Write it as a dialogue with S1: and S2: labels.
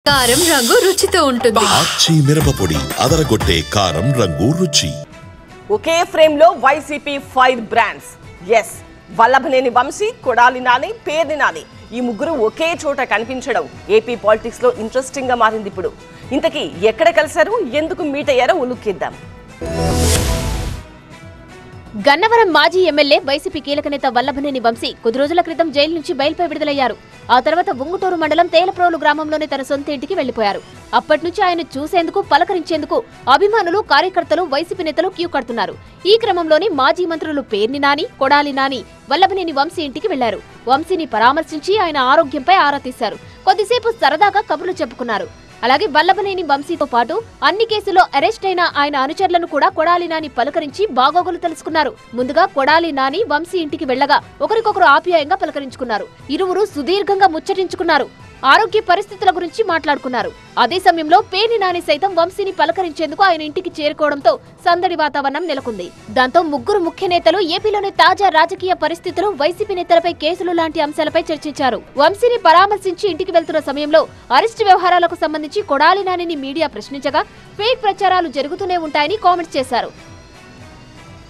S1: కారం రంగు రుచితో ఉంటుంది.
S2: ఆచి మిరపపొడి అదరగొట్టే కారం రంగు రుచి.
S3: ఒకే ఫ్రేమ్ లో YCP 5 brands. Yes, Vallabhaneni Vamsi, Kodali Nani, Perni Nani ఈ ముగ్గురు ఒకే చోట కనిపించడం ఏపీ పాలిటిక్స్ లో ఇంట్రెస్టింగ్ గా మారింది. ఇప్పుడు ఇంతకీ ఎక్కడ కలిశారు, ఎందుకు మీట్ అయ్యారో ఉలుక్కిద్దాం.
S4: గన్నవరం మాజీ ఎమ్మెల్యే వైసీపీ కీలక నేత వల్లభనేని వంశీ కొద్ది రోజుల క్రితం జైలు నుంచి బయలుపై విడుదలయ్యారు. ఆ తర్వాత ఉంగుటూరు మండలం తేలప్రోలు గ్రామంలోని తన సొంత ఇంటికి వెళ్లిపోయారు. అప్పటి నుంచి ఆయన చూసేందుకు, పలకరించేందుకు అభిమానులు, కార్యకర్తలు, వైసీపీ నేతలు క్యూ కడుతున్నారు. ఈ క్రమంలోనే మాజీ మంత్రులు పేర్ని నాని, కొడాలి నాని వల్లభనేని వంశీ ఇంటికి వెళ్లారు. వంశీని పరామర్శించి ఆయన ఆరోగ్యంపై ఆరా తీశారు. కొద్దిసేపు సరదాగా కబుర్లు చెప్పుకున్నారు. అలాగే వల్లభనేని వంశీతో పాటు అన్ని కేసుల్లో అరెస్ట్ అయిన ఆయన అనుచరులను కూడా కొడాలి నాని పలకరించి బాగోగులు తెలుసుకున్నారు. ముందుగా కొడాలి నాని వంశీ ఇంటికి వెళ్లగా ఒకరికొకరు ఆప్యాయంగా పలకరించుకున్నారు. ఇరువురు సుదీర్ఘంగా ముచ్చటించుకున్నారు. ఆరోగ్య పరిస్థితుల గురించి మాట్లాడుకున్నారు. అదే సమయంలో పేర్ని నాని సైతం వంశీని పలకరించేందుకు ఆయన ఇంటికి చేరుకోవడంతో సందడి వాతావరణం నెలకొంది. దాంతో ముగ్గురు ముఖ్య నేతలు ఏపీలోని తాజా రాజకీయ పరిస్థితులు, వైసీపీ నేతలపై కేసులు లాంటి అంశాలపై చర్చించారు. వంశీని పరామర్శించి ఇంటికి వెళ్తున్న సమయంలో అరెస్టు వ్యవహారాలకు సంబంధించి కొడాలి నానిని మీడియా ప్రశ్నించగా ఫేక్ ప్రచారాలు జరుగుతూనే ఉంటాయని కామెంట్స్ చేశారు.